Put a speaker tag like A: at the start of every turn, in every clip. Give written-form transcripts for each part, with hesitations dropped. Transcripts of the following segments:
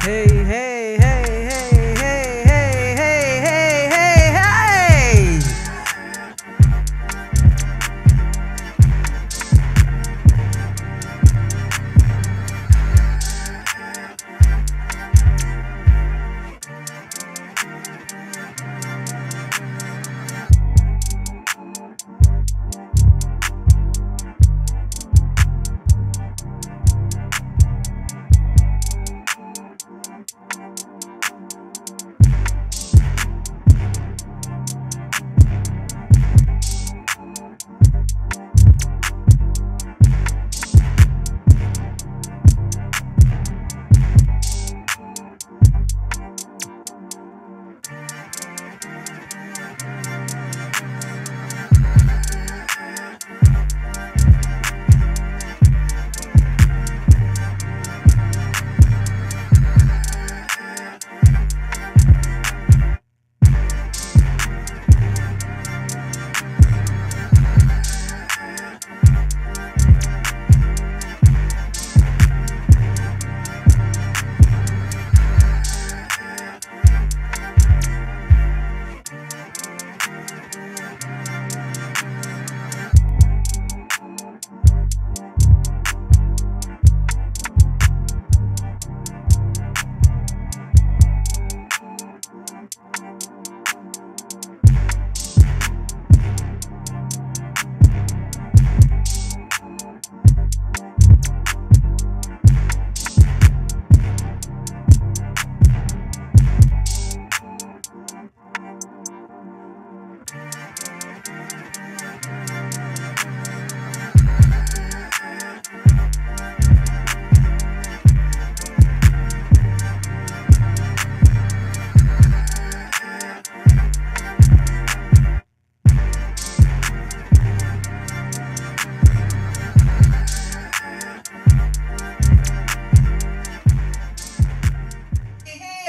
A: Hey, hey, hey, hey, hey, hey, hey, hey, hey, hey.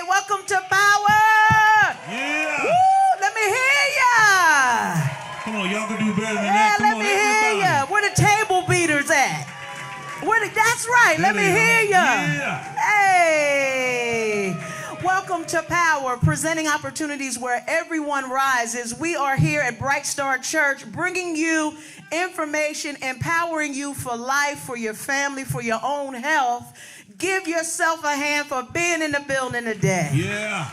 A: Welcome to Power.
B: Yeah.
A: Woo, let me hear ya.
B: Come on, y'all can do better than
A: Yeah,
B: that. Come
A: let
B: on,
A: me hear
B: everybody.
A: ya. Where the table beaters at? That's right. Let me hear ya.
B: Yeah.
A: Hey. Welcome to Power, presenting opportunities where everyone rises. We are here at Bright Star Church bringing you information, empowering you for life, for your family, for your own health. Give yourself a hand for being in the building today.
B: Yeah.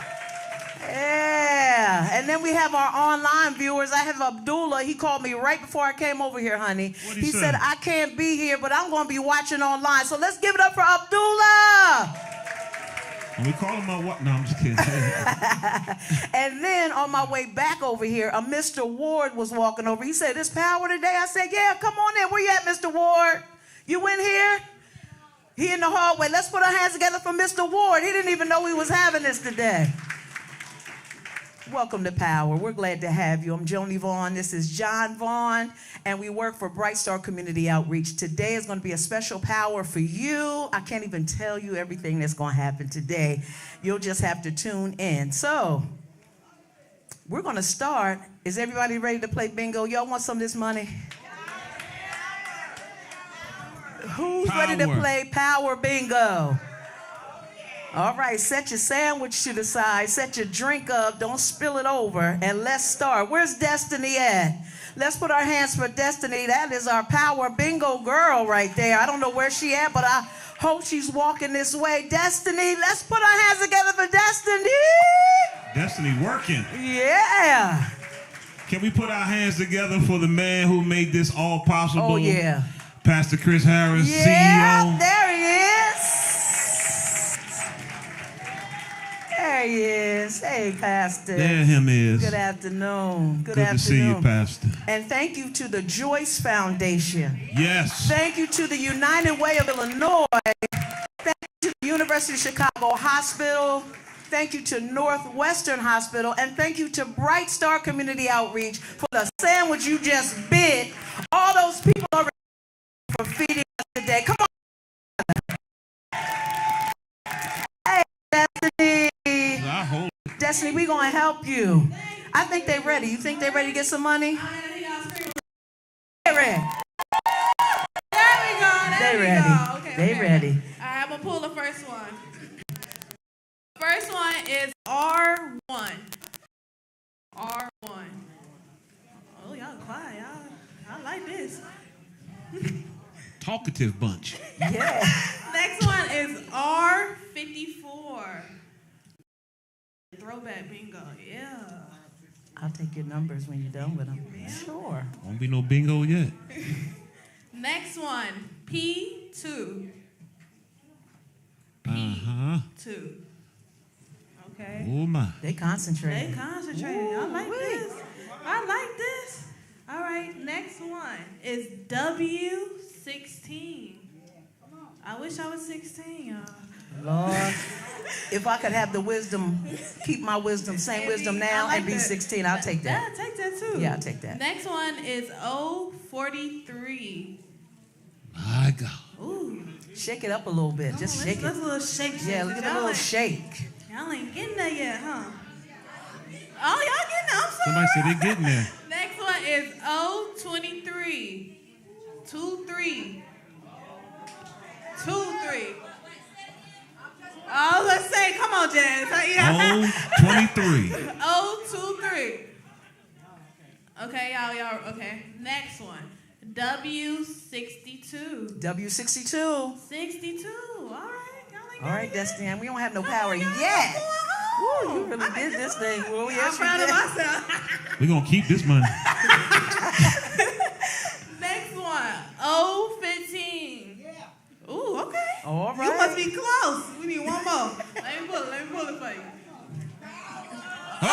A: Yeah. And then we have our online viewers. I have Abdullah. He called me right before I came over here, honey.
B: What'd
A: He
B: he say?
A: said, I can't be here, but I'm going to be watching online. So let's give it up for Abdullah.
B: And we call him my what? No, I'm just kidding.
A: And then on my way back over here, a Mr. Ward was walking over. He said, "This Power today?" I said, "Yeah, come on in. Where you at, Mr. Ward? You in here?" He in the hallway. Let's put our hands together for Mr. Ward. He didn't even know we was having this today. Welcome to Power. We're glad to have you. I'm Joni Vaughn. This is John Vaughn, and we work for Bright Star Community Outreach. Today is going to be a special Power for you. I can't even tell you everything that's going to happen today. You'll just have to tune in. So, we're going to start. Is everybody ready to play bingo? Y'all want some of this money? Who's ready to play Power Bingo? All right, set your sandwich to the side, set your drink up, don't spill it over, and let's start. Where's Destiny at? Let's put our hands for Destiny. That is our Power Bingo girl right there. I don't know where she at, but I hope she's walking this way. Destiny, let's put our hands together for Destiny.
B: Destiny working.
A: Yeah.
B: Can we put our hands together for the man who made this all possible?
A: Oh, yeah.
B: Pastor Chris Harris,
A: Yeah,
B: CEO.
A: there he is. There he is. Hey, Pastor.
B: There him is.
A: Good afternoon. Good
B: to see you, Pastor.
A: And thank you to the Joyce Foundation.
B: Yes.
A: Thank you to the United Way of Illinois. Thank you to the University of Chicago Hospital. Thank you to Northwestern Hospital. And thank you to Bright Star Community Outreach for the sandwich you just bit. All those people are for feeding us today. Come on. Hey, Destiny. Destiny, we're going to help you. I think they're ready. You think they're ready to get some money? They're ready.
C: There we go.
A: They ready.
C: Okay,
A: they
C: okay.
A: ready.
C: All right, I'm going to pull the first one.
B: talkative bunch.
A: Yeah.
C: Next one is R54. Throwback bingo, yeah.
A: I'll take your numbers when you're done with them.
C: Yeah.
A: Sure.
B: Won't be no bingo yet.
C: Next one, P.O.W.E.R. P.O.W.E.R. Okay.
B: Oh my.
A: They concentrate.
C: They concentrated. I like this. I like this. All right, next one is W16. I wish I was 16, y'all.
A: Lord, if I could have the wisdom, keep my wisdom, same wisdom now,
C: like
A: and be
C: that.
A: 16, I'll take that.
C: Yeah, take that too.
A: Yeah, I'll take that.
C: Next one is O43.
B: My God.
C: Ooh.
A: Shake it up a little bit. Just shake
C: Let's
A: it.
C: a little shake.
A: Yeah, look at a little shake.
C: Y'all ain't getting there yet, huh? Oh, y'all getting there. I'm sorry.
B: Somebody said they're getting there.
C: Next one is O23. 2-3. 2-3. Oh, let's say, come on, Jazz.
B: O23.
C: O23. Okay, y'all, okay. Next one. W62.
A: W62.
C: 62. All right.
A: All right, Destiny. We don't have no power yet. Woo, you really did this thing. Well, yes,
C: I'm proud of myself.
B: We're going to keep this money.
C: Next one. O15. Yeah. Ooh, okay.
A: All right.
C: You must be close. We need one more. Let me pull it for you.
B: Oh!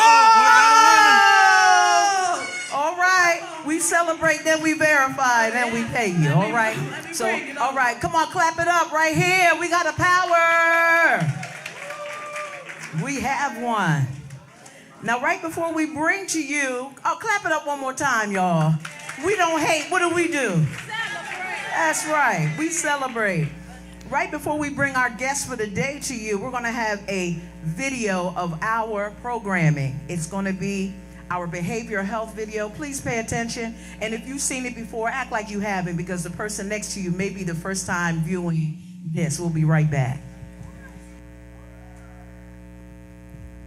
A: All right. We celebrate, then we verify, then we pay you. All right. So, all right. Come on, clap it up right here. We got a power. We have one. Now, right before we bring to you, clap it up one more time, y'all. We don't hate. What do? Celebrate. That's right. We celebrate. Right before we bring our guest for the day to you, we're going to have a video of our programming. It's going to be our behavioral health video. Please pay attention. And if you've seen it before, act like you haven't, because the person next to you may be the first time viewing this. We'll be right back.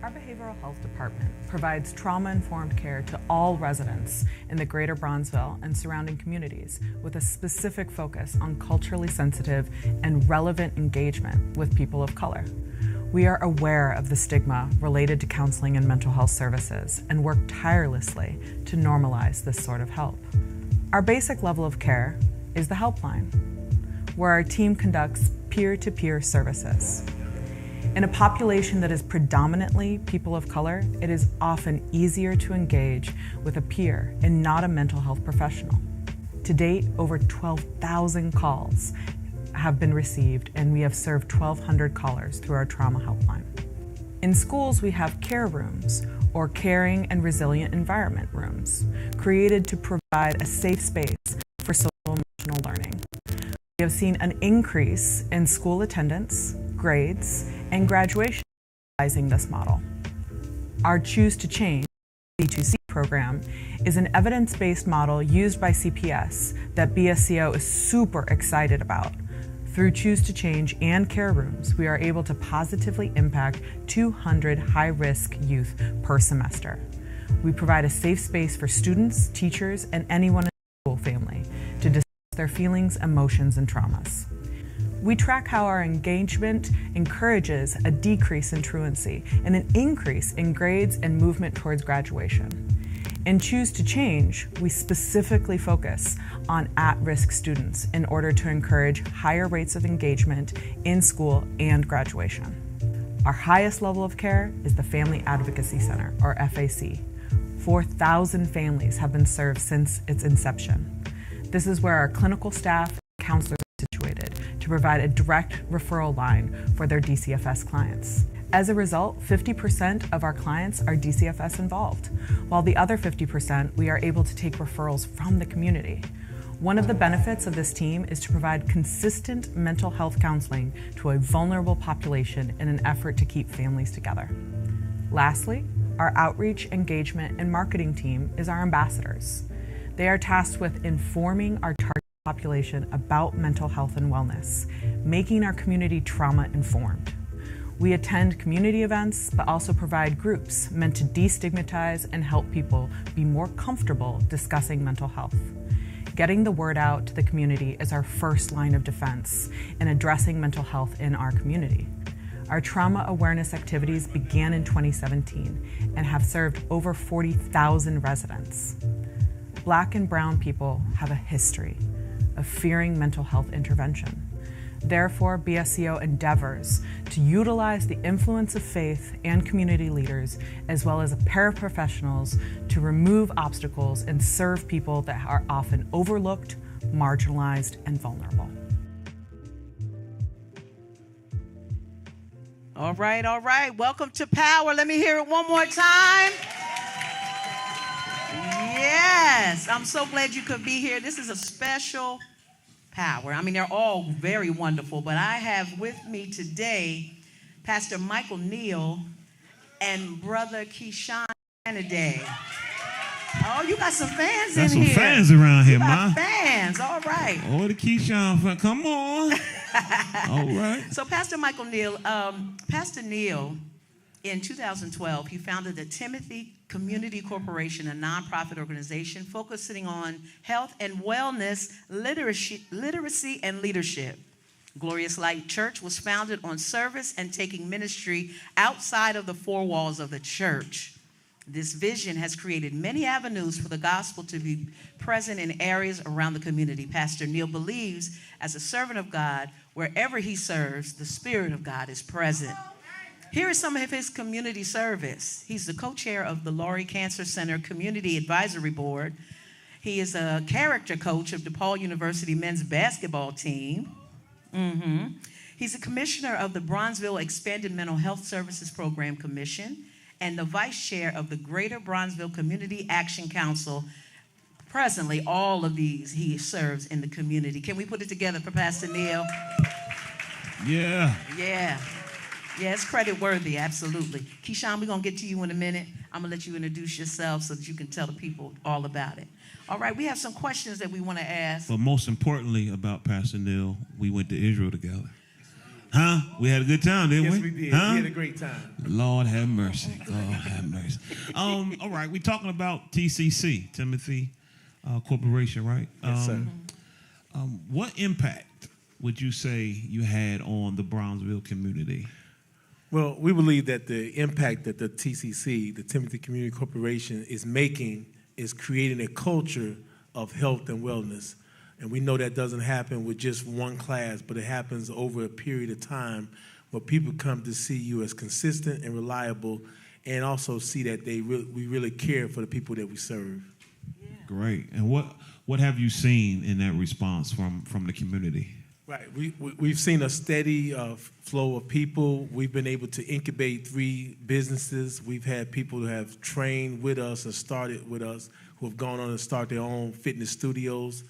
D: Our behavioral health department provides trauma-informed care to all residents in the greater Bronzeville and surrounding communities with a specific focus on culturally sensitive and relevant engagement with people of color. We are aware of the stigma related to counseling and mental health services and work tirelessly to normalize this sort of help. Our basic level of care is the helpline, where our team conducts peer-to-peer services. In a population that is predominantly people of color, it is often easier to engage with a peer and not a mental health professional. To date, over 12,000 calls have been received, and we have served 1,200 callers through our trauma helpline. In schools, we have care rooms, or caring and resilient environment rooms, created to provide a safe space for social and emotional learning. We have seen an increase in school attendance, grades, and graduation utilizing this model. Our Choose to Change C2C program is an evidence-based model used by CPS that BSCO is super excited about. Through Choose to Change and care rooms, we are able to positively impact 200 high-risk youth per semester. We provide a safe space for students, teachers, and anyone in the school family to discuss their feelings, emotions, and traumas. We track how our engagement encourages a decrease in truancy and an increase in grades and movement towards graduation. In Choose to Change, we specifically focus on at-risk students in order to encourage higher rates of engagement in school and graduation. Our highest level of care is the Family Advocacy Center, or FAC. 4,000 families have been served since its inception. This is where our clinical staff and counselors are situated to provide a direct referral line for their DCFS clients. As a result, 50% of our clients are DCFS involved, while the other 50% we are able to take referrals from the community. One of the benefits of this team is to provide consistent mental health counseling to a vulnerable population in an effort to keep families together. Lastly, our outreach, engagement, and marketing team is our ambassadors. They are tasked with informing our target population about mental health and wellness, making our community trauma-informed. We attend community events, but also provide groups meant to destigmatize and help people be more comfortable discussing mental health. Getting the word out to the community is our first line of defense in addressing mental health in our community. Our trauma awareness activities began in 2017 and have served over 40,000 residents. Black and brown people have a history of fearing mental health intervention. Therefore, BSCO endeavors to utilize the influence of faith and community leaders, as well as paraprofessionals, to remove obstacles and serve people that are often overlooked, marginalized, and vulnerable.
A: All right, all right. Welcome to Power. Let me hear it one more time. Yes, I'm so glad you could be here. This is a special Power. I mean, they're all very wonderful, but I have with me today Pastor Michael Neal and Brother Keyshawn Kennedy. Oh, you got some fans in here.
B: Got some fans around here,
A: Ma. Fans, all right.
B: Oh, the Keyshawn fan, come on. All right.
A: So Pastor Michael Neal, Pastor Neal, in 2012, he founded the Timothy Community Corporation, a nonprofit organization focusing on health and wellness, literacy and leadership. Glorious Light Church was founded on service and taking ministry outside of the four walls of the church. This vision has created many avenues for the gospel to be present in areas around the community. Pastor Neal believes, as a servant of God, wherever he serves, the Spirit of God is present. Here is some of his community service. He's the co-chair of the Laurie Cancer Center Community Advisory Board. He is a character coach of DePaul University men's basketball team. He's a commissioner of the Bronzeville Expanded Mental Health Services Program Commission and the vice chair of the Greater Bronzeville Community Action Council. Presently, all of these he serves in the community. Can we put it together for Pastor Neal?
B: Yeah.
A: Yeah. Yeah, it's credit worthy, absolutely. Keyshawn, we're going to get to you in a minute. I'm going to let you introduce yourself so that you can tell the people all about it. All right, we have some questions that we want to ask.
B: But most importantly about Pastor Neal, we went to Israel together. Huh? We had a good time, didn't we?
E: Yes, we did.
B: Huh?
E: We had a great time.
B: Lord have mercy. Lord have mercy. All right, we're talking about TCC, Timothy Corporation, right?
E: Yes, sir.
B: What impact would you say you had on the Brownsville community?
E: Well, we believe that the impact that the TCC, the Timothy Community Corporation, is making is creating a culture of health and wellness. And we know that doesn't happen with just one class, but it happens over a period of time where people come to see you as consistent and reliable and also see that we really care for the people that we serve.
A: Yeah.
B: Great. And what have you seen in that response from the community?
E: Right. We've seen a steady flow of people. We've been able to incubate 3 businesses. We've had people who have trained with us and started with us who have gone on to start their own fitness studios.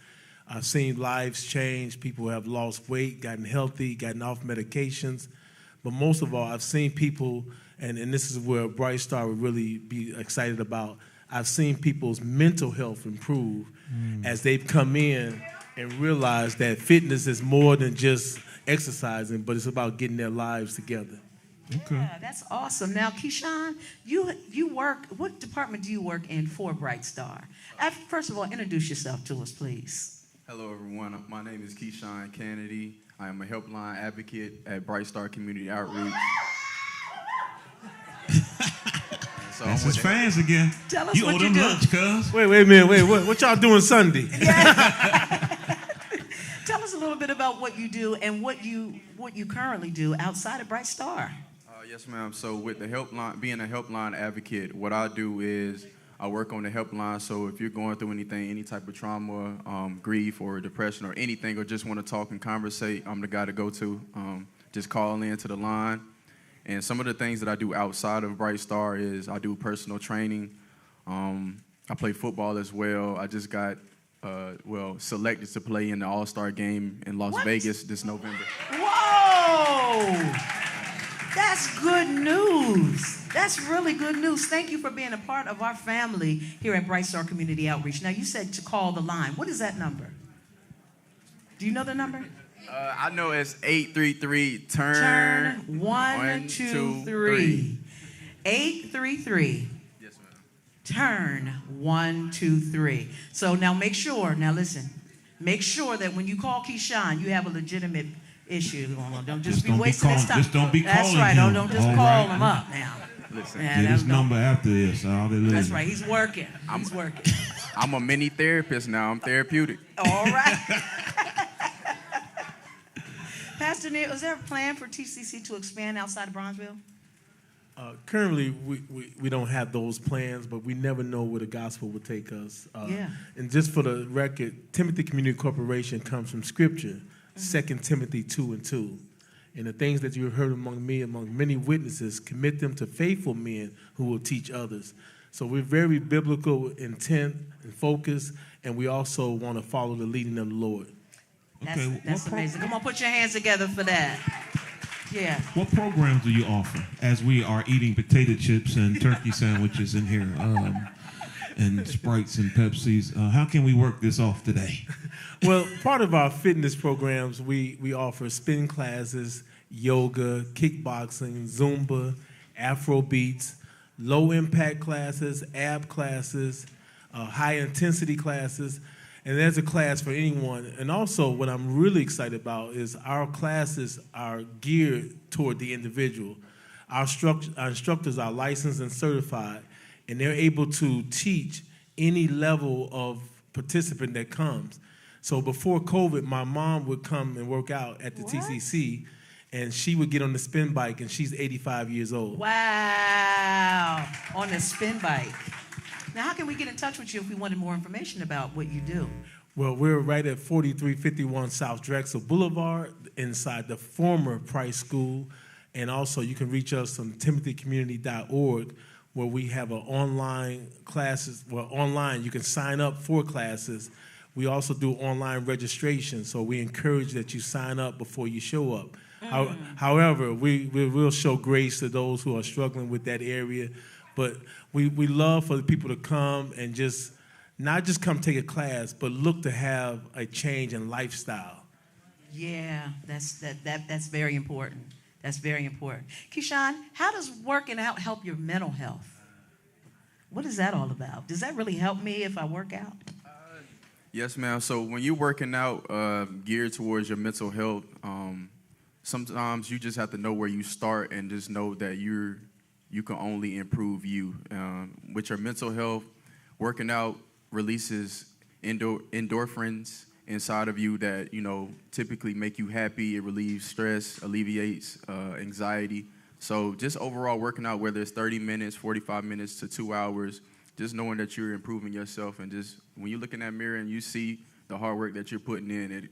E: I've seen lives change. People have lost weight, gotten healthy, gotten off medications. But most of all, I've seen people, and this is where Bright Star would really be excited about, I've seen people's mental health improve as they've come in and realize that fitness is more than just exercising, but it's about getting their lives together.
B: Okay.
A: Yeah, that's awesome. Now, Keyshawn, you work, what department do you work in for Bright Star? First of all, introduce yourself to us, please.
F: Hello, everyone. My name is Keyshawn Kennedy. I am a helpline advocate at Bright Star Community Outreach.
B: So that's his fans again.
A: Tell us
B: you
A: what
B: owe
A: you
B: them
A: do.
B: lunch, cuz.
E: Wait a minute. What y'all doing Sunday?
A: Tell us a little bit about what you do and what you currently do outside of Bright Star.
F: Yes, ma'am. So with the helpline, being a helpline advocate, what I do is I work on the helpline. So if you're going through anything, any type of trauma, grief or depression or anything, or just want to talk and conversate, I'm the guy to go to. Just call in to the line. And some of the things that I do outside of Bright Star is I do personal training. I play football as well. I just got selected to play in the All-Star game in Las Vegas this November.
A: Whoa! That's good news. That's really good news. Thank you for being a part of our family here at Bright Star Community Outreach. Now, you said to call the line. What is that number? Do you know the number?
F: I know it's 833
A: Turn 123. 833.
F: Yes, ma'am.
A: Turn 123. So now make sure. Now listen. Make sure that when you call Keyshawn, you have a legitimate issue going on. Don't just be
B: don't
A: wasting his time.
B: Just don't be
A: That's
B: calling
A: right.
B: him.
A: Don't just
B: All
A: call
B: right.
A: him up now.
F: Listen,
A: Yeah,
B: Get his
A: don't-
B: number after this. Hallelujah.
A: That's right. He's working. He's working.
F: I'm a mini therapist now. I'm therapeutic.
A: All right. Pastor Neil, is there a plan for TCC to expand outside of Bronzeville?
E: Currently, we don't have those plans, but we never know where the gospel will take us.
A: Yeah.
E: And just for the record, Timothy Community Corporation comes from Scripture, 2 Timothy 2:2. And the things that you have heard among me, among many witnesses, commit them to faithful men who will teach others. So we're very biblical intent and focus, and we also want to follow the leading of the Lord.
A: That's amazing. Come on, put your hands together for that. Yeah.
B: What programs do you offer as we are eating potato chips and turkey sandwiches in here, and Sprites and Pepsis? How can we work this off today?
E: Well, part of our fitness programs, we offer spin classes, yoga, kickboxing, Zumba, Afro beats, low impact classes, ab classes, high intensity classes. And there's a class for anyone. And also, what I'm really excited about is our classes are geared toward the individual. Our instructors are licensed and certified, and they're able to teach any level of participant that comes. So before COVID, my mom would come and work out at the TCC, and she would get on the spin bike, and she's 85 years old.
A: Wow. On the spin bike. Now, how can we get in touch with you if we wanted more information about what you do?
E: Well, we're right at 4351 South Drexel Boulevard inside the former Price School. And also you can reach us on timothycommunity.org, where we have online classes. Well, online, you can sign up for classes. We also do online registration, so we encourage that you sign up before you show up. However, we will show grace to those who are struggling with that area. But we love for the people to come and just not just come take a class, but look to have a change in lifestyle.
A: Yeah, that's very important. That's very important. Keyshawn, how does working out help your mental health? What is that all about? Does that really help me if I work out?
F: Yes, ma'am. So when you're working out geared towards your mental health, sometimes you just have to know where you start and just know that you can only improve you. With your mental health, working out releases endorphins inside of you that, typically make you happy. It relieves stress, alleviates anxiety. So just overall working out, whether it's 30 minutes, 45 minutes to 2 hours, just knowing that you're improving yourself, and just when you look in that mirror and you see the hard work that you're putting in, it,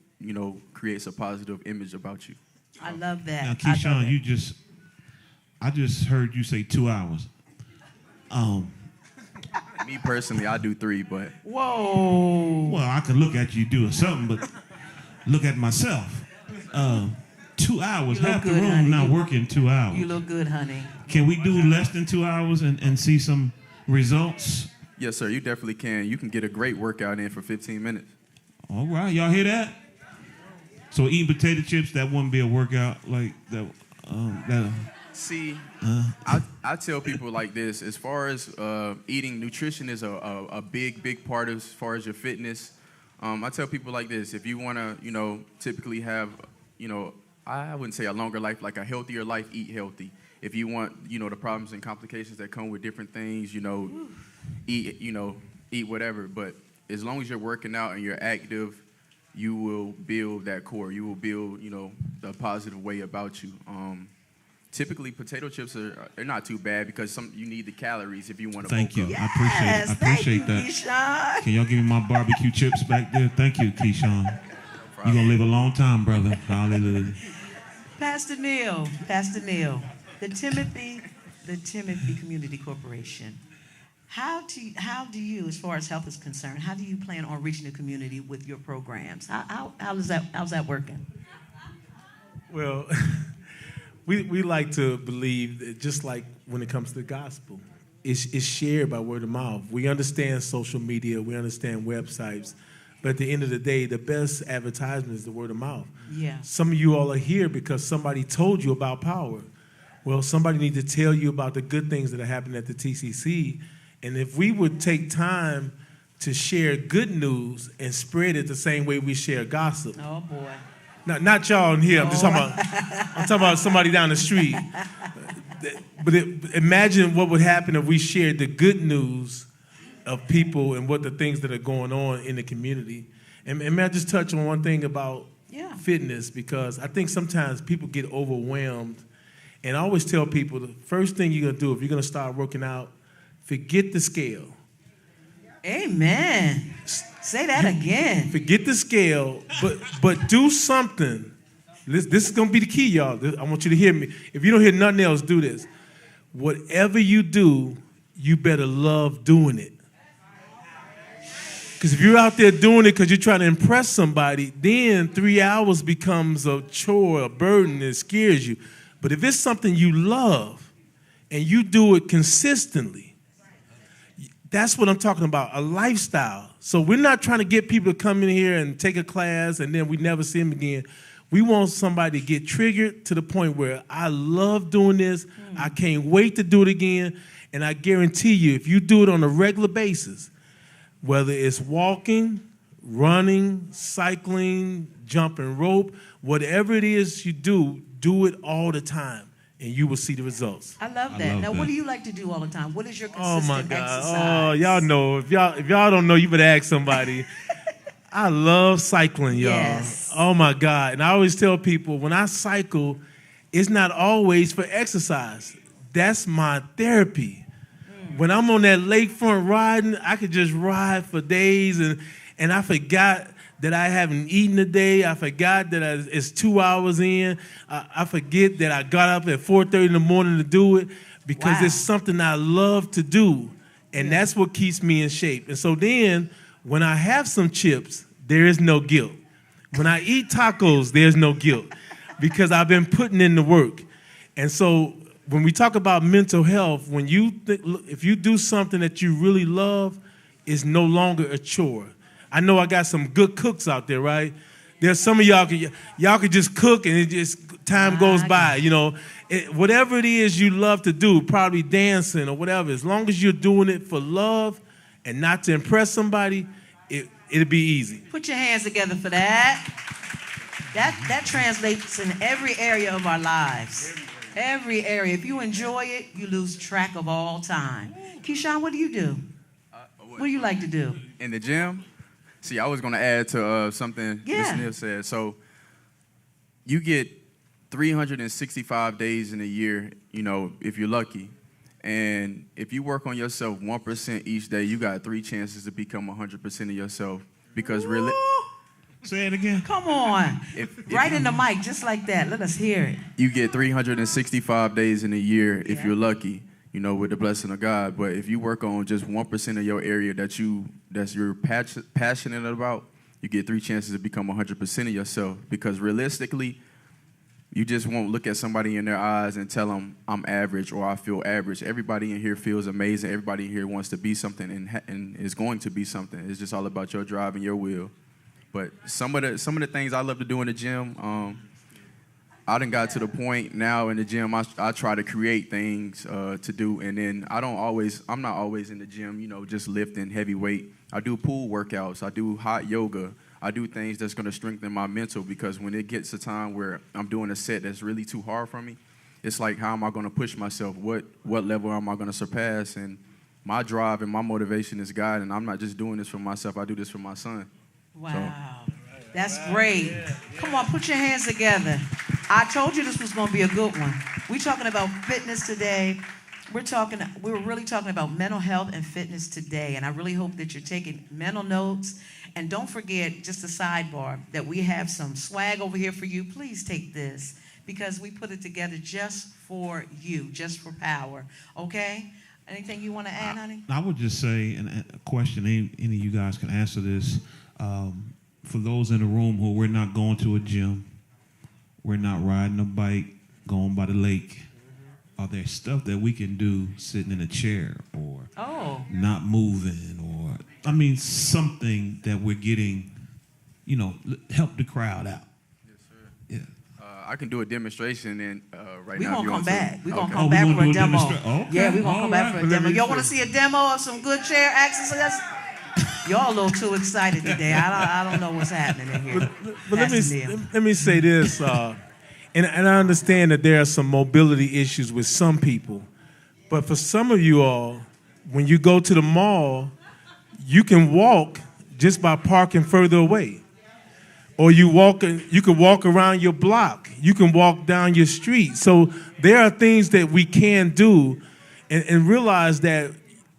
F: creates a positive image about you.
A: I love that.
B: Now, Keyshawn, I just heard you say 2 hours.
F: Me personally, I do 3, but
A: Whoa.
B: Well, I could look at you doing something, but look at myself. 2 hours,
A: You look
B: half the
A: good,
B: room
A: honey.
B: not working 2 hours.
A: You look good, honey.
B: Can we do less than 2 hours and see some results?
F: yes, sir, you definitely can. You can get a great workout in for 15 minutes.
B: All right, y'all hear that? So eating potato chips, that wouldn't be a workout like that.
F: See, I tell people like this, as far as eating, nutrition is a big part as far as your fitness. I tell people like this, if you want to, typically have, I wouldn't say a longer life, like a healthier life, eat healthy. If you want, the problems and complications that come with different things, eat whatever. But as long as you're working out and you're active, you will build that core. You will build, the positive way about you. Typically, potato chips they're not too bad because you need the calories if you want to.
B: Thank you.
A: Yes,
B: I appreciate that.
A: Keyshawn.
B: Can y'all give me my barbecue chips back there? Thank you, Keyshawn. You're going to live a long time, brother. Hallelujah.
A: Pastor Neil, the Timothy Community Corporation. How do you, as far as health is concerned, how do you plan on reaching the community with your programs? How's that working?
E: Well, we like to believe that just like when it comes to the gospel, it's shared by word of mouth. We understand social media, we understand websites, but at the end of the day, the best advertisement is the word of mouth.
A: Yeah.
E: Some of you all are here because somebody told you about Power. Well, somebody needs to tell you about the good things that are happening at the TCC. And if we would take time to share good news and spread it the same way we share gossip.
A: Oh, boy.
E: Not y'all in here. I'm just I'm talking about somebody down the street. But imagine what would happen if we shared the good news of people and what the things that are going on in the community. And may I just touch on one thing about fitness, because I think sometimes people get overwhelmed. And I always tell people the first thing you're going to do if you're going to start working out, forget the scale.
A: Amen. Say that again.
E: Forget the scale, but do something. This is going to be the key, y'all. I want you to hear me. If you don't hear nothing else, do this. Whatever you do, you better love doing it. Because if you're out there doing it because you're trying to impress somebody, then 3 hours becomes a chore, a burden, it scares you. But if it's something you love and you do it consistently, that's what I'm talking about, a lifestyle. So we're not trying to get people to come in here and take a class and then we never see them again. We want somebody to get triggered to the point where I love doing this. I can't wait to do it again. And I guarantee you, if you do it on a regular basis, whether it's walking, running, cycling, jumping rope, whatever it is you do it all the time. And you will see the results.
A: I love that. Now, what do you like to do all the time? What is your consistent
E: Oh, my God.
A: exercise?
E: Oh, y'all know. If y'all don't know, you better ask somebody. I love cycling, y'all.
A: Yes.
E: Oh, my God. And I always tell people, when I cycle, it's not always for exercise. That's my therapy. When I'm on that lakefront riding, I could just ride for days, and I forgot that I haven't eaten today. I forgot that it's 2 hours in. I forget that I got up at 4:30 in the morning to do it because it's something I love to do, and that's what keeps me in shape. And so then when I have some chips, there is no guilt. When I eat tacos, there's no guilt because I've been putting in the work. And so when we talk about mental health, when if you do something that you really love, it's no longer a chore. I know I got some good cooks out there, right? There's some of y'all could just cook and it just time goes by, you know. Whatever it is you love to do, probably dancing or whatever, as long as you're doing it for love and not to impress somebody, it'll be easy.
A: Put your hands together for that. That translates in every area of our lives. Every area. If you enjoy it, you lose track of all time. Keyshawn, what do you do? What do you like to do?
F: In the gym? See, I was going to add to something Ms. Neal said. So you get 365 days in a year, you know, if you're lucky. And if you work on yourself 1% each day, you got 3 chances to become 100% of yourself. Because really...
B: Say it again.
A: Come on. Right in the mic, just like that. Let us hear it.
F: You get 365 days in a year if you're lucky, you know, with the blessing of God. But if you work on just 1% of your area that you're passionate about, you get 3 chances to become 100% of yourself. Because realistically, you just won't look at somebody in their eyes and tell them I'm average or I feel average. Everybody in here feels amazing. Everybody in here wants to be something and is going to be something. It's just all about your drive and your will. But some of the things I love to do in the gym, I done got to the point now in the gym, I try to create things to do, and then I'm not always in the gym, you know, just lifting heavy weight. I do pool workouts, I do hot yoga, I do things that's gonna strengthen my mental, because when it gets to time where I'm doing a set that's really too hard for me, it's like, how am I gonna push myself? What level am I gonna surpass? And my drive and my motivation is God, and I'm not just doing this for myself, I do this for my son.
A: Wow. That's great. Come on, put your hands together. I told you this was going to be a good one. We're talking about fitness today. We're really talking about mental health and fitness today, and I really hope that you're taking mental notes. And don't forget, just a sidebar, that we have some swag over here for you. Please take this, because we put it together just for you, just for Power. Okay? Anything you want to add, honey?
B: I would just say, and a question, any of you guys can answer this. For those in the room who we're not going to a gym, we're not riding a bike, going by the lake, are there stuff that we can do sitting in a chair or not moving, or, I mean, something that we're getting, you know, help the crowd out?
F: Yes, sir.
B: Yeah.
F: I can do a demonstration and right
A: We're
F: now.
A: going to come back. We're going to
F: Okay.
A: come back for a demo.
B: Okay.
A: Yeah, we're going to come back
B: All
A: for a demo. Y'all want to see a demo of some good chair exercises? Y'all a little too excited today. I don't know what's happening in here.
E: But let me say this, and I understand that there are some mobility issues with some people, but for some of you all, when you go to the mall, you can walk just by parking further away. Or you can walk around your block. You can walk down your street. So there are things that we can do and realize that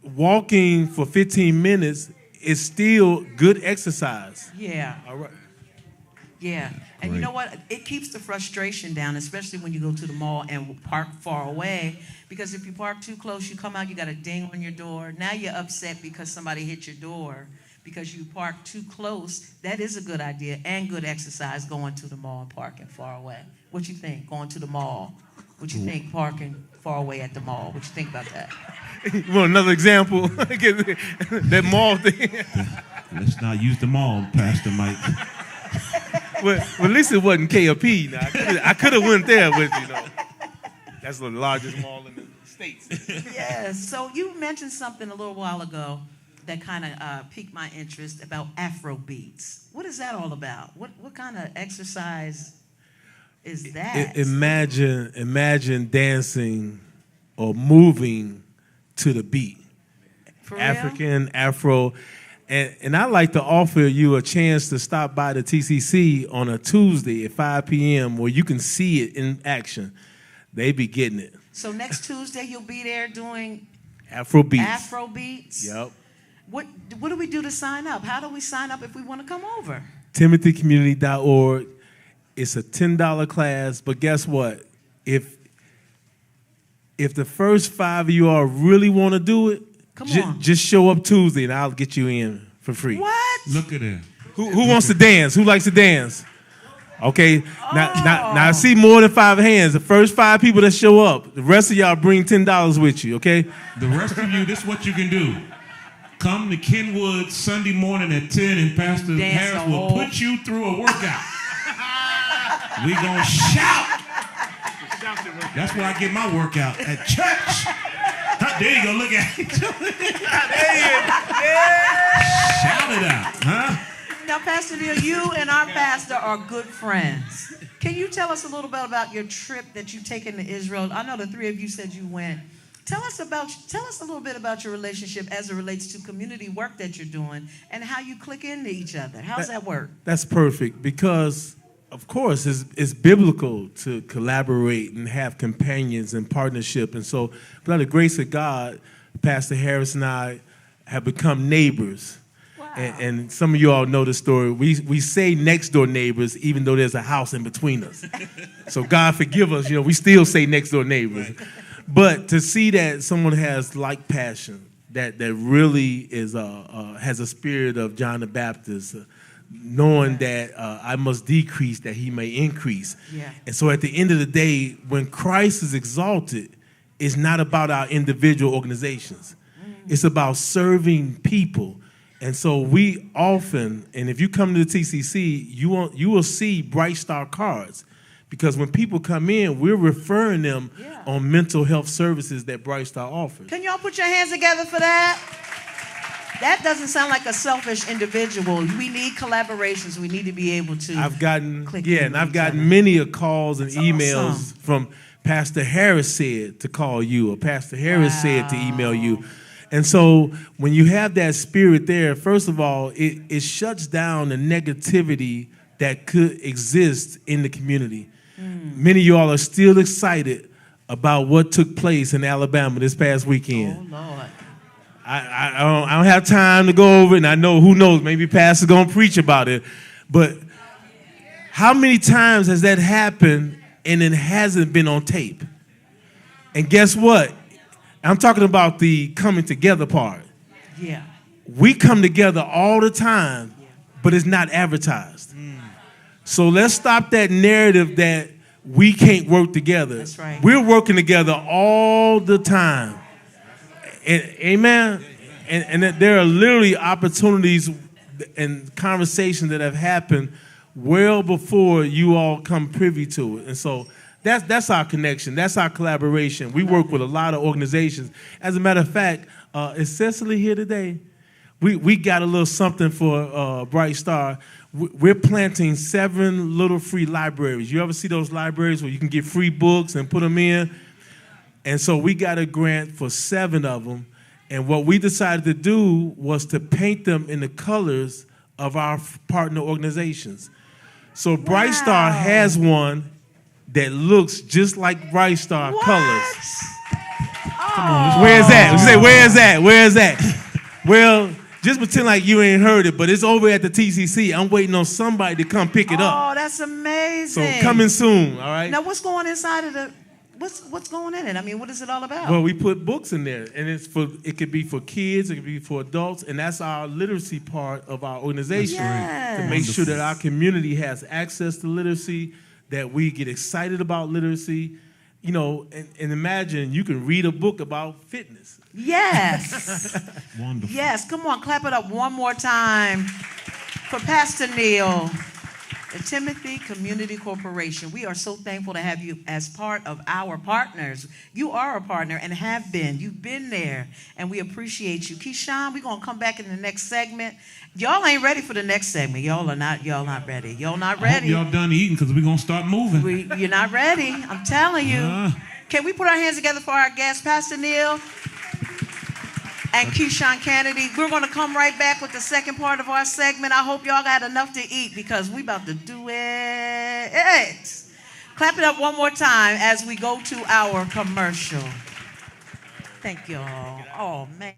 E: walking for 15 minutes is still good exercise.
A: Yeah.
E: All right.
A: Yeah. And you know what? It keeps the frustration down, especially when you go to the mall and park far away. Because if you park too close, you come out, you got a ding on your door. Now you're upset because somebody hit your door because you parked too close. That is a good idea and good exercise, going to the mall and parking far away. What you think, going to the mall? What you think, parking far away at the mall? What you think about that?
E: You want another example? That mall thing.
B: Let's not use the mall, Pastor Mike.
E: Well, at least it wasn't K.O.P. Now, I could have went there with, that's the largest mall in the States.
A: Yes. So you mentioned something a little while ago that kind of piqued my interest about Afro beats. What is that all about? What kind of exercise is that?
E: Imagine dancing or moving to the beat.
A: For real?
E: African, Afro. And I'd like to offer you a chance to stop by the TCC on a Tuesday at 5 p.m. where you can see it in action. They be getting it.
A: So next Tuesday you'll be there doing
E: Afro beats.
A: Afro beats?
E: Yep.
A: What do we do to sign up? How do we sign up if we want to come over?
E: TimothyCommunity.org. It's a $10 class, but guess what? If the first 5 of you all really want to do it, just show up Tuesday and I'll get you in for free.
A: What?
B: Look at that.
E: Who wants to dance? Who likes to dance? Okay, now I see more than 5 hands. The first 5 people that show up, the rest of y'all bring $10 with you, okay?
B: The rest of you, this is what you can do. Come to Kenwood Sunday morning at 10 and Pastor Harris will put you through a workout. We gonna shout. That's where I get my workout, at church. There you go, look at it. Shout it out, huh?
A: Now, Pastor Neil, you and our pastor are good friends. Can you tell us a little bit about your trip that you've taken to Israel? I know the 3 of you said you went. Tell us a little bit about your relationship as it relates to community work that you're doing and how you click into each other. How's that work?
E: That's perfect because, of course, it's biblical to collaborate and have companions and partnership. And so, by the grace of God, Pastor Harris and I have become neighbors. Wow. And some of you all know the story. We say next door neighbors, even though there's a house in between us. So God forgive us, we still say next door neighbors. But to see that someone has like passion, that really is has a spirit of John the Baptist, knowing that I must decrease that he may increase. Yeah. And so at the end of the day, when Christ is exalted, it's not about our individual organizations. It's about serving people. And so we often, and if you come to the TCC, you will see Bright Star cards. Because when people come in, we're referring them on mental health services that Bright Star offers.
A: Can y'all put your hands together for that? That doesn't sound like a selfish individual. We need collaborations. We need to be able to
E: I've gotten many calls and emails from Pastor Harris said to call you, or Pastor Harris said to email you. And so when you have that spirit there, first of all, it shuts down the negativity that could exist in the community. Many of y'all are still excited about what took place in Alabama this past weekend.
A: Oh, Lord.
E: I don't have time to go over it, and I know, who knows, maybe Pastor's going to preach about it. But how many times has that happened and it hasn't been on tape? And guess what? I'm talking about the coming together part.
A: Yeah.
E: We come together all the time, but it's not advertised. So let's stop that narrative that we can't work together.
A: That's right.
E: We're working together all the time. And, amen? And that there are literally opportunities and conversations that have happened well before you all come privy to it. And so that's our connection. That's our collaboration. We work with a lot of organizations. As a matter of fact, is Cecily here today? we got a little something for Bright Star. We're planting 7 little free libraries. You ever see those libraries where you can get free books and put them in? And so we got a grant for 7 of them. And what we decided to do was to paint them in the colors of our partner organizations. So Bright Star has one that looks just like Bright Star colors.
B: Come on,
E: where's that? You say, where's that? Well, just pretend like you ain't heard it, but it's over at the TCC. I'm waiting on somebody to come pick it up.
A: Oh, that's amazing.
E: So coming soon, all right?
A: Now, what's going inside of the... What's going in it? I mean, what is it all about?
E: Well, we put books in there, and it could be for kids, it could be for adults, and that's our literacy part of our organization.
A: Yes.
E: To make sure that our community has access to literacy, that we get excited about literacy. You know, and imagine you can read a book about fitness.
A: Yes.
B: Wonderful.
A: Yes, come on, clap it up one more time for Pastor Neil. The Timothy Community Corporation. We are so thankful to have you as part of our partners. You are a partner and have been. You've been there, and we appreciate you. Keyshawn, we're going to come back in the next segment. Y'all ain't ready for the next segment. Y'all not ready. Y'all not ready.
B: I hope y'all done eating because we're going to start moving.
A: You're not ready. I'm telling you. Can we put our hands together for our guest, Pastor Neil and Keyshawn Kennedy? We're going to come right back with the second part of our segment. I hope y'all got enough to eat because we about to do it. Clap it up one more time as we go to our commercial. Thank y'all. Oh, man.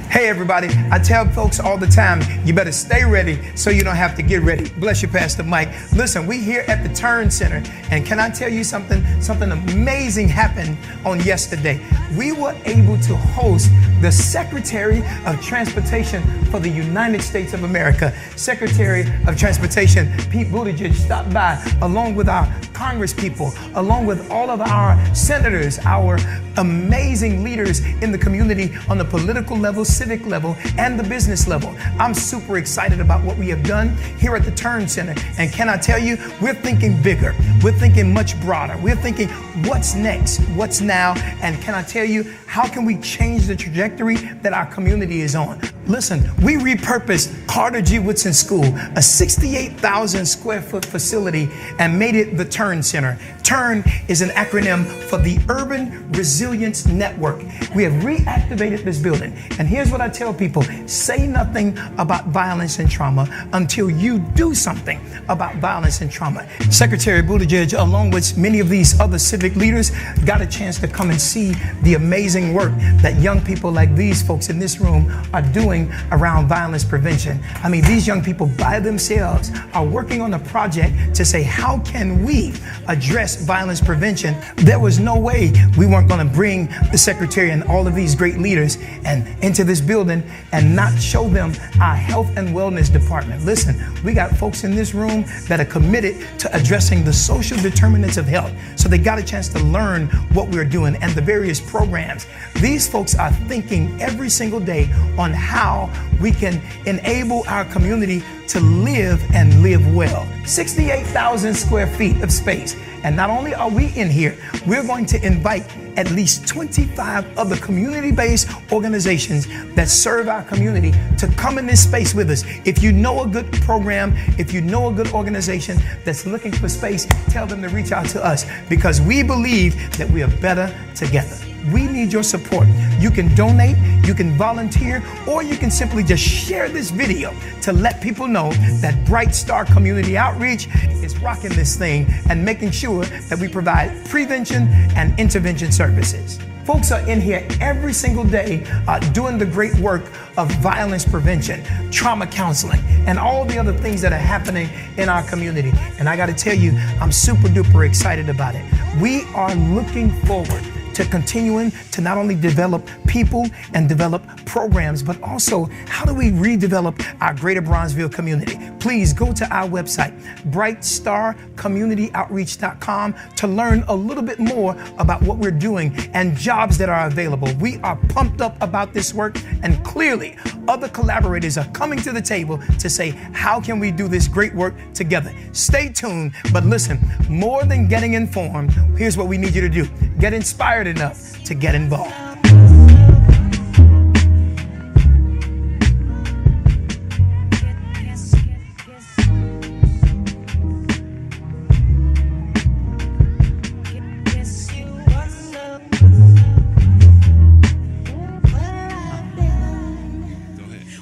G: Hey everybody, I tell folks all the time, you better stay ready so you don't have to get ready. Bless you, Pastor Mike. Listen, we here at the Turn Center, and can I tell you something? Something amazing happened on yesterday. We were able to host the Secretary of Transportation for the United States of America. Secretary of Transportation Pete Buttigieg stopped by along with our Congress people, along with all of our senators, our amazing leaders in the community on the political level, civic level, and the business level. I'm super excited about what we have done here at the Turn Center. And can I tell you, we're thinking bigger. We're thinking much broader. We're thinking what's next, what's now, and can I tell you, how can we change the trajectory that our community is on? Listen, we repurposed Carter G. Woodson School, a 68,000 square foot facility, and made it the Turn Center. TURN is an acronym for the Urban Resilience Network. We have reactivated this building. And here's what I tell people: say nothing about violence and trauma until you do something about violence and trauma. Secretary Buttigieg, along with many of these other civic leaders, got a chance to come and see the amazing work that young people like these folks in this room are doing around violence prevention. I mean, these young people by themselves are working on a project to say, how can we address violence prevention? There was no way we weren't going to bring the secretary and all of these great leaders and into this building and not show them our health and wellness department. Listen, we got folks in this room that are committed to addressing the social determinants of health. So they got a chance to learn what we're doing and the various programs. These folks are thinking every single day on how we can enable our community to live and live well. 68,000 square feet of space. And not only are we in here, we're going to invite at least 25 other community-based organizations that serve our community to come in this space with us. If you know a good program, if you know a good organization that's looking for space, tell them to reach out to us, because we believe that we are better together. We need your support. You can donate, you can volunteer, or you can simply just share this video to let people know that Bright Star Community Outreach is rocking this thing and making sure that we provide prevention and intervention services. Folks are in here every single day doing the great work of violence prevention, trauma counseling, and all the other things that are happening in our community. And I got to tell you, I'm super duper excited about it. We are looking forward to continuing to not only develop people and develop programs, but also how do we redevelop our greater Bronzeville community? Please go to our website, brightstarcommunityoutreach.com, to learn a little bit more about what we're doing and jobs that are available. We are pumped up about this work, and clearly other collaborators are coming to the table to say, how can we do this great work together? Stay tuned, but listen, more than getting informed, here's what we need you to do. Get inspired enough to get involved.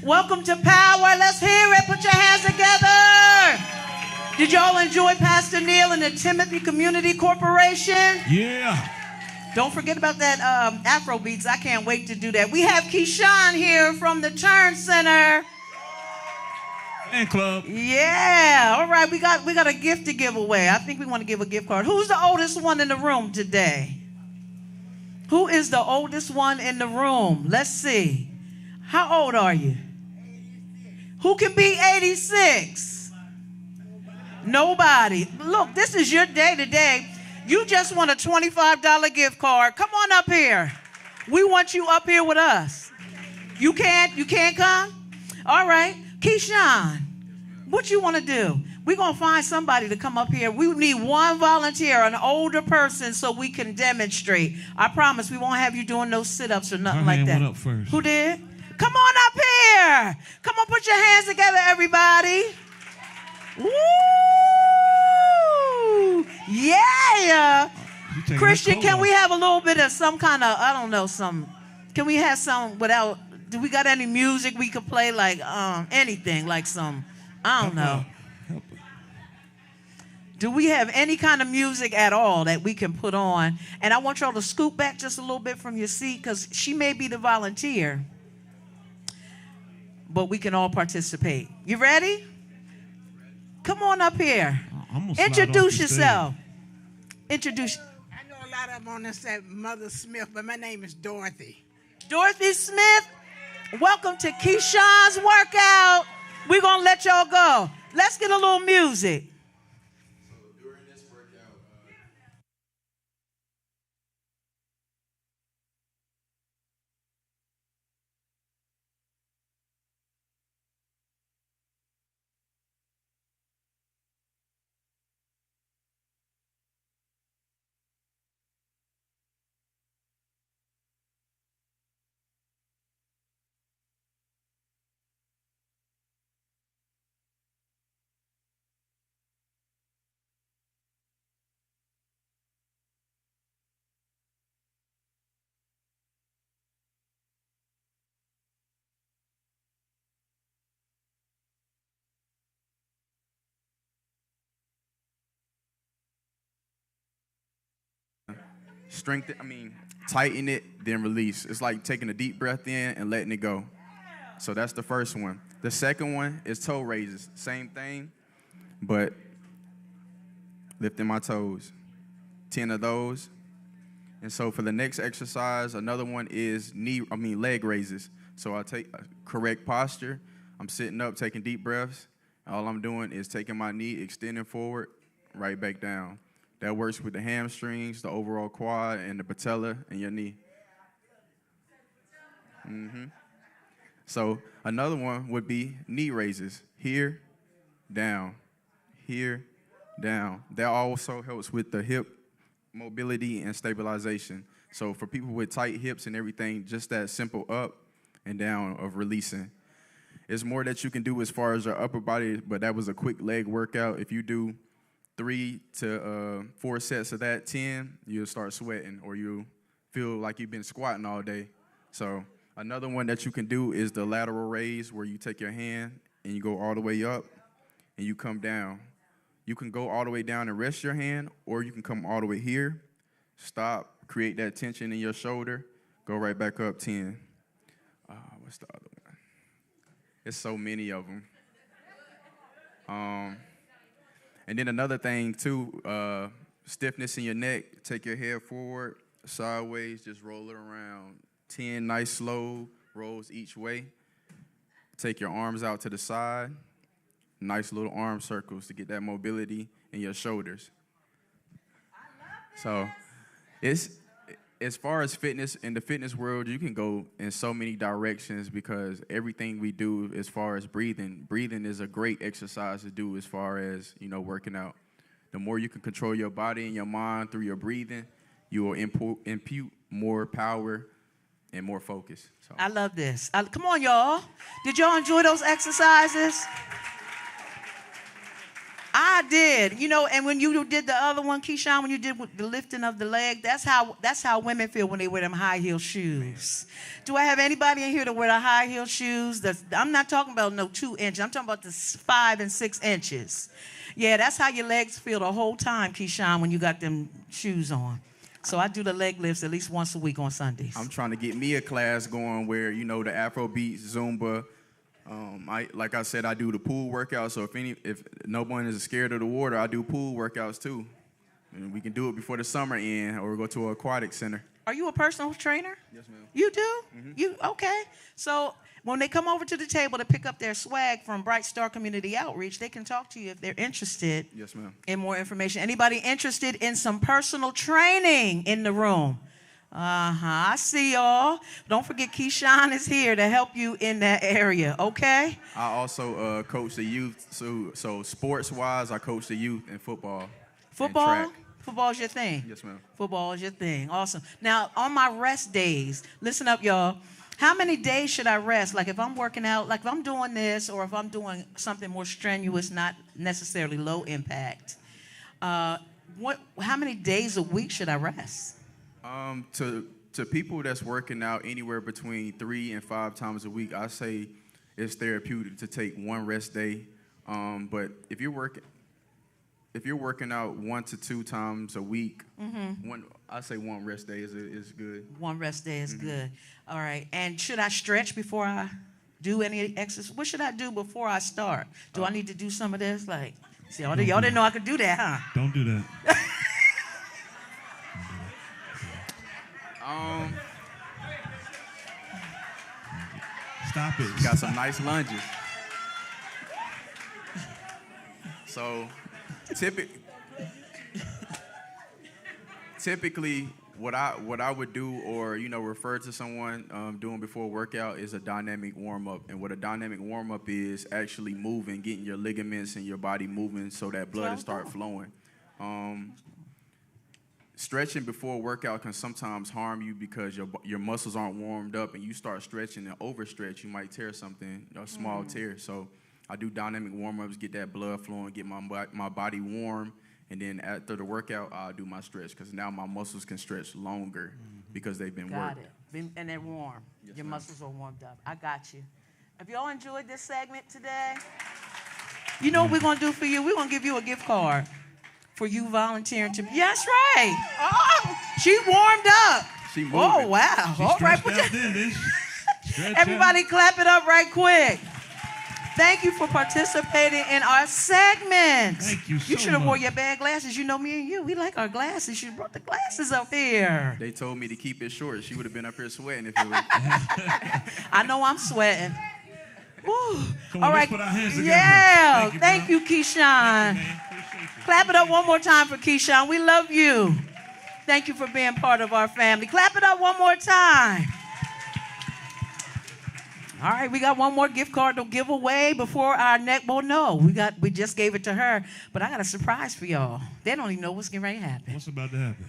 A: Welcome to Power. Let's hear it. Put your hands together. Did y'all enjoy Pastor Neil and the Timothy Community Corporation?
B: Yeah.
A: Don't forget about that Afro beats. I can't wait to do that. We have Keyshawn here from the Turn Center.
B: Fan club.
A: Yeah. All right. We got a gift to give away. I think we want to give a gift card. Who's the oldest one in the room today? Who is the oldest one in the room? Let's see. How old are you? 86. Who can be 86? Nobody. Look, this is your day today. You just won a $25 gift card. Come on up here. We want you up here with us. You can't come? All right. Keyshawn, what you want to do? We're going to find somebody to come up here. We need one volunteer, an older person, so we can demonstrate. I promise we won't have you doing no sit-ups or nothing like that.
B: Went up first.
A: Who did? Come on up here. Come on, put your hands together, everybody. Woo! Yeah. Christian, can we have a little bit of some kind of, I don't know, can we have some without, do we got any music we could play, like anything, like some, I don't know. Do we have any kind of music at all that we can put on? And I want y'all to scoot back just a little bit from your seat because she may be the volunteer, but we can all participate. You ready? Come on up here. Introduce yourself. Introduce.
H: I know a lot of them on this say Mother Smith, but my name is Dorothy.
A: Dorothy Smith, welcome to Keyshawn's workout. We're going to let y'all go. Let's get a little music.
F: So during this workout, tighten it, then release. It's like taking a deep breath in and letting it go. So that's the first one. The second one is toe raises. Same thing, but lifting my toes. 10 of those. And so for the next exercise, another one is leg raises. So I take a correct posture. I'm sitting up, taking deep breaths. All I'm doing is taking my knee, extending forward, right back down. That works with the hamstrings, the overall quad, and the patella and your knee. So another one would be knee raises. Here, down. Here, down. That also helps with the hip mobility and stabilization. So for people with tight hips and everything, just that simple up and down of releasing. It's more that you can do as far as your upper body, but that was a quick leg workout. If you do 3 to 4 sets of that, 10, you'll start sweating or you'll feel like you've been squatting all day. So another one that you can do is the lateral raise, where you take your hand and you go all the way up and you come down. You can go all the way down and rest your hand, or you can come all the way here, stop, create that tension in your shoulder, go right back up, 10. What's the other one? There's so many of them. And then another thing, too, stiffness in your neck. Take your head forward, sideways, just roll it around. 10 nice, slow rolls each way. Take your arms out to the side. Nice little arm circles to get that mobility in your shoulders. So it's, as far as fitness, in the fitness world, you can go in so many directions because everything we do as far as breathing is a great exercise to do as far as, working out. The more you can control your body and your mind through your breathing, you will impute more power and more focus. So.
A: I love this. Come on, y'all. Did y'all enjoy those exercises? I did. You know, and when you did the other one, Keyshawn, when you did the lifting of the leg, that's how women feel when they wear them high heel shoes. Do I have anybody in here to wear the high heel shoes? I'm not talking about no 2 inches. I'm talking about the 5 and 6 inches. Yeah, that's how your legs feel the whole time, Keyshawn, when you got them shoes on. So I do the leg lifts at least once a week on Sundays.
F: I'm trying to get me a class going where, you know, the Afrobeats, Zumba. Like I said, I do the pool workout. So if no one is scared of the water, I do pool workouts too. And we can do it before the summer ends, or go to an aquatic center.
A: Are you a personal trainer?
F: Yes, ma'am.
A: You do?
F: Mm-hmm.
A: You okay? So when they come over to the table to pick up their swag from Bright Star Community Outreach, they can talk to you if they're interested.
F: Yes, ma'am.
A: In more information. Anybody interested in some personal training in the room? I see y'all. Don't forget, Keyshawn is here to help you in that area, okay?
F: I also coach the youth. So sports-wise, I coach the youth in football.
A: Football?
F: And track.
A: Football is your thing?
F: Yes, ma'am.
A: Football is your thing. Awesome. Now, on my rest days, listen up, y'all. How many days should I rest? Like if I'm working out, like if I'm doing this, or if I'm doing something more strenuous, not necessarily low impact, how many days a week should I rest?
F: To people that's working out anywhere between 3 and 5 times a week, I say it's therapeutic to take 1 rest day. But if you're working out 1 to 2 times a week, I say 1 rest day is good.
A: 1 rest day is good. All right. And should I stretch before I do any exercise? What should I do before I start? Do I need to do some of this? Like, see, y'all didn't know I could do that, huh?
B: Don't do that. Stop it.
F: Got some nice lunges. So, typically, what I would do, or refer to someone doing before a workout, is a dynamic warm up. And what a dynamic warm up is actually moving, getting your ligaments and your body moving so that blood will start flowing. Stretching before a workout can sometimes harm you because your muscles aren't warmed up, and you start stretching and overstretch, you might tear something, a small tear. So I do dynamic warm-ups, get that blood flowing, get my body warm, and then after the workout, I'll do my stretch because now my muscles can stretch longer because they've been worked.
A: Got it. And they're warm.
F: Yes,
A: your
F: ma'am.
A: muscles are warmed up. I got you. Have y'all enjoyed this segment today? You know what we're going to do for you? We're going to give you a gift card for you volunteering to. Yes, right. Oh, she warmed up.
F: She moved.
A: Oh, wow.
B: She
A: All right.
B: stretched out then, didn't she? Stretch
A: Everybody
B: out.
A: clap it up right quick. Thank you for participating in our segment.
B: Thank you so
A: You should have wore
B: much.
A: your bad glasses. You know me and you. We like our glasses. You brought the glasses up here.
F: They told me to keep it short. She would have been up here sweating if it was.
A: I know I'm sweating. Woo.
B: Come on,
A: All
B: let's
A: right.
B: put our hands together.
A: Yeah.
B: Thank you,
A: Thank
B: bro.
A: you, Keyshawn.
B: Thank you, man. Appreciate you.
A: Clap it up one more time for Keyshawn. We love you. Thank you for being part of our family. Clap it up one more time. All right, we got one more gift card to give away before our next. Well, no, we just gave it to her, but I got a surprise for y'all. They don't even know what's getting ready to happen.
B: What's about to happen?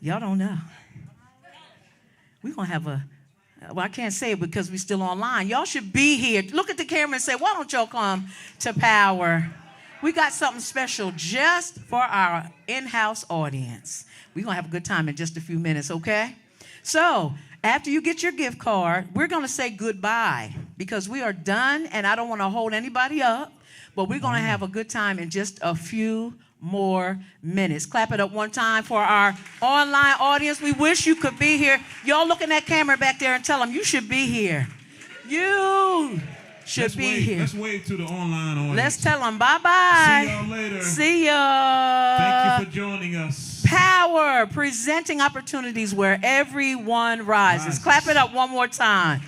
A: Y'all don't know. We're gonna have well, I can't say it because we're still online. Y'all should be here. Look at the camera and say, why don't y'all come to Power? We got something special just for our in-house audience. We're gonna have a good time in just a few minutes, okay? So, after you get your gift card, we're going to say goodbye because we are done, and I don't want to hold anybody up, but we're going to have a good time in just a few more minutes. Clap it up one time for our online audience. We wish you could be here. Y'all look in that camera back there and tell them you should be here. You should be here.
B: Let's wave to the online audience.
A: Let's tell them bye-bye.
B: See y'all later.
A: See ya.
B: Thank you for joining us.
A: Power, presenting opportunities where everyone rises. Clap it up one more time.